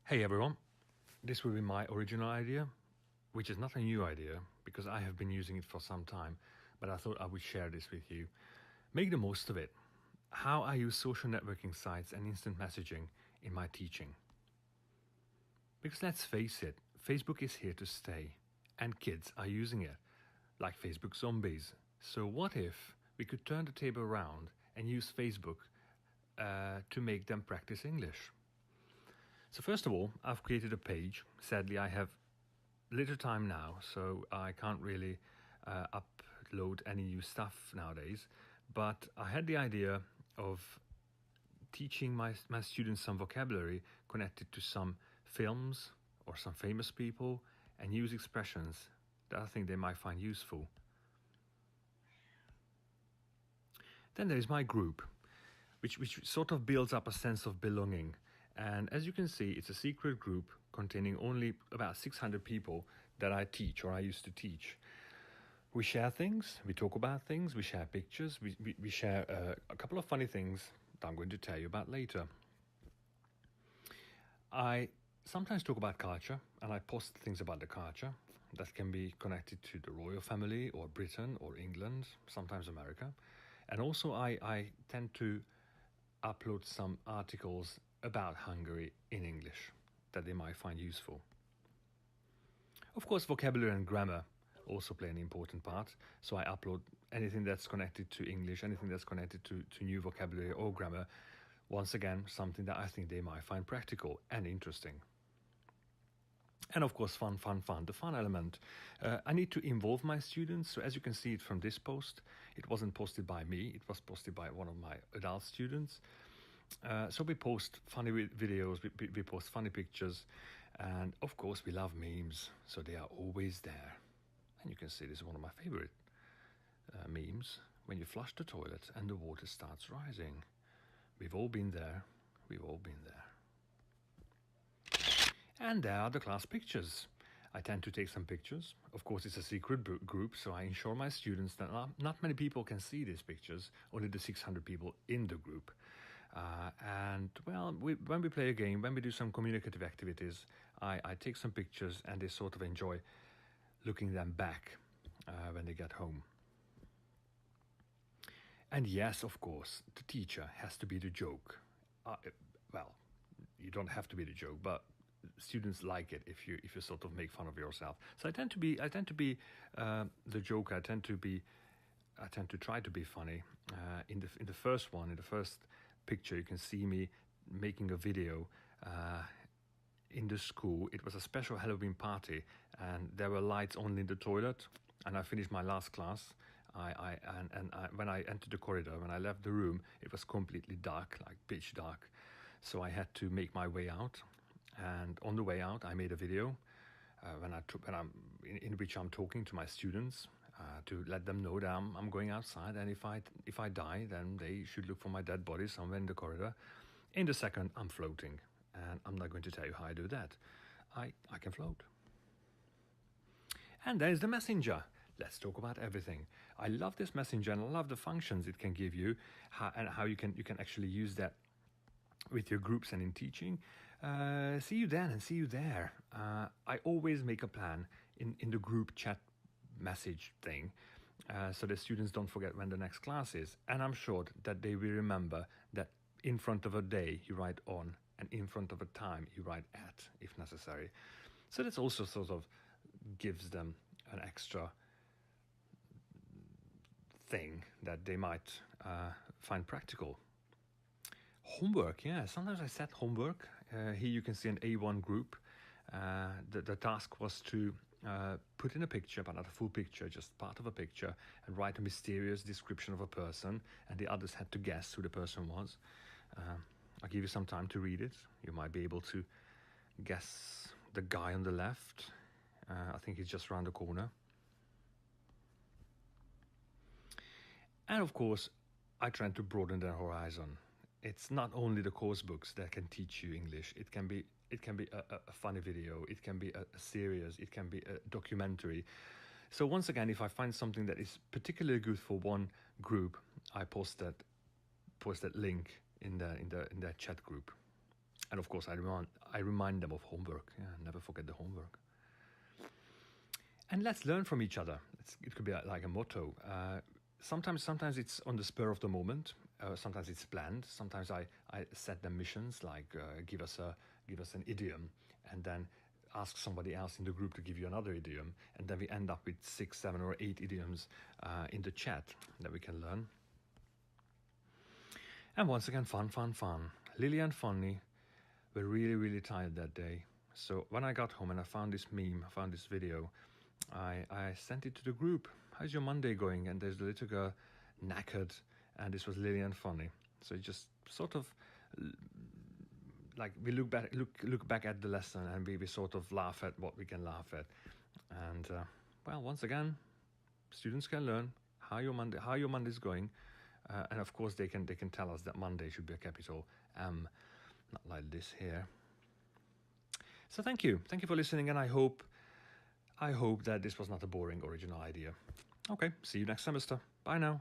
Hey everyone, this will be my original idea, which is not a new idea because I have been using it for some time, but I thought I would share this with you. Make the most of it. How I use social networking sites and instant messaging in my teaching. Because let's face it, Facebook is here to stay, and kids are using it, like Facebook zombies. So what if we could turn the table around and use Facebook to make them practice English? So first of all, I've created a page. Sadly, I have little time now, so I can't really upload any new stuff nowadays. But I had the idea of teaching my students some vocabulary connected to some films or some famous people and use expressions that I think they might find useful. Then there is my group, which sort of builds up a sense of belonging. And as you can see, it's a secret group containing only about 600 people that I teach or I used to teach. We share things, we talk about things, we share pictures, we share a couple of funny things that I'm going to tell you about later. I sometimes talk about culture and I post things about the culture that can be connected to the royal family or Britain or England, sometimes America. And also I tend to upload some articles about Hungary in English that they might find useful. Of course, vocabulary and grammar also play an important part, so I upload anything that's connected to English, anything that's connected to new vocabulary or grammar. Once again, something that I think they might find practical and interesting. And of course, fun, the fun element. I need to involve my students. So as you can see it from this post, it wasn't posted by me, it was posted by one of my adult students. So we post funny videos, we post funny pictures, and of course we love memes, so they are always there. And you can see this is one of my favorite memes, when you flush the toilet and the water starts rising. We've all been there, we've all been there. And there are the class pictures. I tend to take some pictures. Of course, it's a secret group, so I ensure my students that not many people can see these pictures, only the 600 people in the group. And well, when we play a game, when we do some communicative activities, I take some pictures and they sort of enjoy looking them back when they get home. And yes, of course, the teacher has to be the joke. Well, you don't have to be the joke, but students like it if you sort of make fun of yourself. So I tend to be the joker. I tend to try to be funny. In the first picture, you can see me making a video in the school. It was a special Halloween party, and there were lights only in the toilet. And I finished my last class. When I entered the corridor, when I left the room, it was completely dark, like pitch dark. So I had to make my way out. And on the way out, I made a video in which I'm talking to my students to let them know that I'm going outside, and if I die, then they should look for my dead body somewhere in the corridor. In the second, I'm floating, and I'm not going to tell you how I do that. I can float. And there's the messenger. Let's talk about everything. I love this messenger, and I love the functions it can give you, and how you can actually use that with your groups and in teaching. See you then and see you there. I always make a plan in the group chat message thing, so the students don't forget when the next class is. And I'm sure that they will remember that in front of a day you write on, and in front of a time you write at, if necessary. So that's also sort of gives them an extra thing that they might find practical. Homework, yeah. Sometimes I set homework. Here you can see an A1 group. The task was to put in a picture, but not a full picture, just part of a picture, and write a mysterious description of a person, and the others had to guess who the person was. I'll give you some time to read it. You might be able to guess the guy on the left. I think he's just around the corner. And of course, I try to broaden their horizon. It's not only the course books that can teach you English. It can be a funny video. It can be a series. It can be a documentary. So once again, if I find something that is particularly good for one group, I post that link in the chat group. And of course, I remind them of homework. Yeah, never forget the homework. And let's learn from each other. It could be like a motto. Sometimes it's on the spur of the moment. Sometimes it's planned. Sometimes I set them missions like give us an idiom, and then ask somebody else in the group to give you another idiom, and then we end up with 6, 7, or 8 idioms in the chat that we can learn. And once again, fun. Lily and Fanny were really tired that day. So when I got home and I found this meme, I found this video, I sent it to the group. How's your Monday going? And there's the little girl knackered, and this was Lily and Fanny. So it just sort of like we look back at the lesson, and we sort of laugh at what we can laugh at. And well, once again, students can learn how your Monday is going, and of course they can tell us that Monday should be a capital M, not like this here. So thank you for listening, and I hope that this was not a boring original idea. Okay, see you next semester. Bye now.